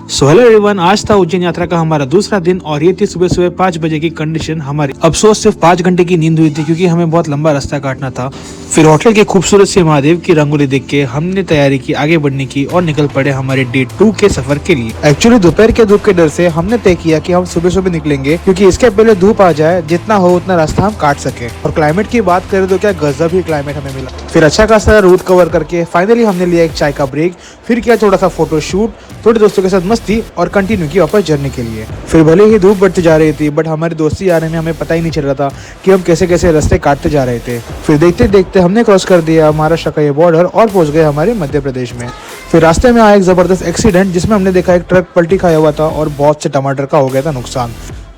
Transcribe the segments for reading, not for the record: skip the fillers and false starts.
So hello everyone, आज था उज्जैन यात्रा का हमारा दूसरा दिन और ये थी सुबह सुबह 5 बजे की कंडीशन हमारी। अफसोस सिर्फ 5 घंटे की नींद हुई थी क्योंकि हमें बहुत लंबा रास्ता काटना था। फिर होटल के खूबसूरत से महादेव की रंगोली देख के हमने तैयारी की आगे बढ़ने की और निकल पड़े हमारे डे 2 के सफर के लिए। एक्चुअली दोपहर के धूप के डर से हमने तय किया कि हम सुबह सुबह निकलेंगे क्योंकि इसके पहले धूप आ जाए, जितना हो उतना रास्ता हम काट सके। और क्लाइमेट की बात करें तो क्या गजब ही क्लाइमेट हमें मिला। फिर अच्छा खासा रूट कवर करके फाइनली हमने लिया एक चाय का ब्रेक, फिर किया थोड़ा सा फोटो शूट, थोड़े दोस्तों के साथ मस्ती और कंटिन्यू की वापस जर्नी के लिए। फिर भले ही धूप बढ़ती जा रही थी बट हमारी दोस्ती आने में हमें पता ही नहीं चल रहा था कि हम कैसे कैसे रास्ते काटते जा रहे थे। फिर देखते देखते हमने क्रॉस कर दिया महाराष्ट्र ये बॉर्डर और पहुंच गए हमारे मध्य प्रदेश में। फिर रास्ते में आया एक जबरदस्त एक्सीडेंट जिसमें हमने देखा एक ट्रक पलटी खाया हुआ था और बहुत से टमाटर का हो गया था नुकसान।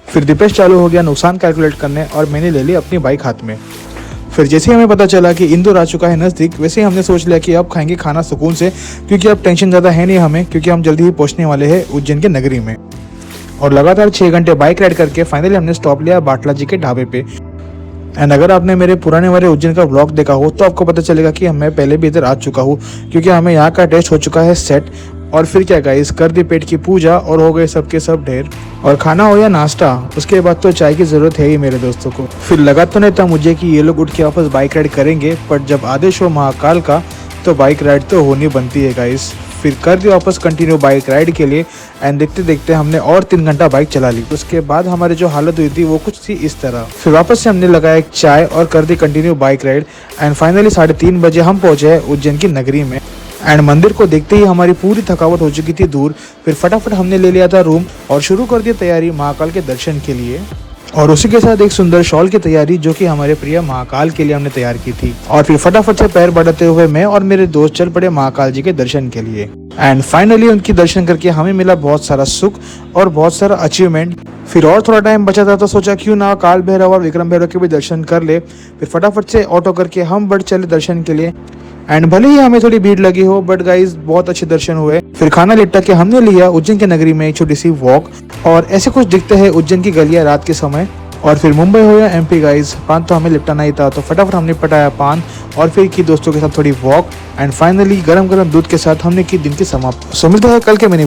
फिर दीपेश चालू हो गया नुकसान कैलकुलेट करने और मैंने ले ली अपनी बाइक हाथ में। फिर जैसे ही हमें पता चला कि इंदौर आ चुका है नज़दीक, वैसे ही हमने सोच लिया कि अब खाएंगे खाना सुकून से, क्योंकि अब टेंशन ज़्यादा है नहीं हमें, क्योंकि हम जल्दी ही पहुंचने वाले हैं उज्जैन के नगरी में। और लगातार 6 घंटे बाइक राइड करके फाइनली हमने स्टॉप लिया बाटला जी के ढाबे पे। एंड अगर आपने मेरे पुराने वाले उज्जैन का ब्लॉग देखा हो तो आपको पता चलेगा कि मैं पहले भी इधर आ चुका हूँ, क्योंकि हमें यहाँ का टेस्ट हो चुका है सेट। और फिर क्या गाइस, कर दी पेट की पूजा और हो गए सबके सब ढेर। और खाना हो या नाश्ता, उसके बाद तो चाय की जरूरत है ही मेरे दोस्तों को। फिर लगा तो नहीं था मुझे कि ये लोग उठ के वापस बाइक राइड करेंगे, बट जब आदेश हो महाकाल का तो बाइक राइड तो होनी बनती है गाइस। फिर कर दी वापस कंटिन्यू बाइक राइड के लिए। एंड देखते देखते हमने और 3 घंटा बाइक चला ली। उसके बाद हमारी जो हालत हुई थी वो कुछ थी इस तरह। फिर वापस से हमने लगाया एक चाय और कर दी continue bike ride. And finally 3:30 बजे हम पहुंचे उज्जैन की नगरी में। एंड मंदिर को देखते ही हमारी पूरी थकावट हो चुकी थी दूर। फिर फटाफट हमने ले लिया था रूम और शुरू कर दी तैयारी महाकाल के दर्शन के लिए। और उसी के साथ एक सुंदर शॉल की तैयारी जो कि हमारे प्रिय महाकाल के लिए हमने तैयार की थी। और फिर फटाफट से पैर बढ़ाते हुए मैं और मेरे दोस्त चल पड़े महाकाल जी के दर्शन के लिए। एंड फाइनली उनकी दर्शन करके हमें मिला बहुत सारा सुख और बहुत सारा अचीवमेंट। फिर और थोड़ा टाइम बचा था तो सोचा क्यों ना काल भैरव और विक्रम भैरव के भी दर्शन कर ले। फिर फटाफट से ऑटो करके हम बढ़ चले दर्शन के लिए। एंड भले ही हमें थोड़ी भीड़ लगी हो बट गाइस बहुत अच्छे दर्शन हुए। फिर खाना लिपटा के हमने लिया उज्जैन के नगरी में एक छोटी सी वॉक। और ऐसे कुछ दिखते हैं उज्जैन की गलियां रात के समय। और फिर मुंबई हो या एमपी गाइस, पान तो हमें लिपटाना ही था, तो फटाफट हमने पटाया पान और फिर की दोस्तों के साथ थोड़ी वॉक। एंड फाइनली गरम गरम दूध के साथ हमने की दिन की समाप्त। सो मिलते हैं कल के मेन्यू।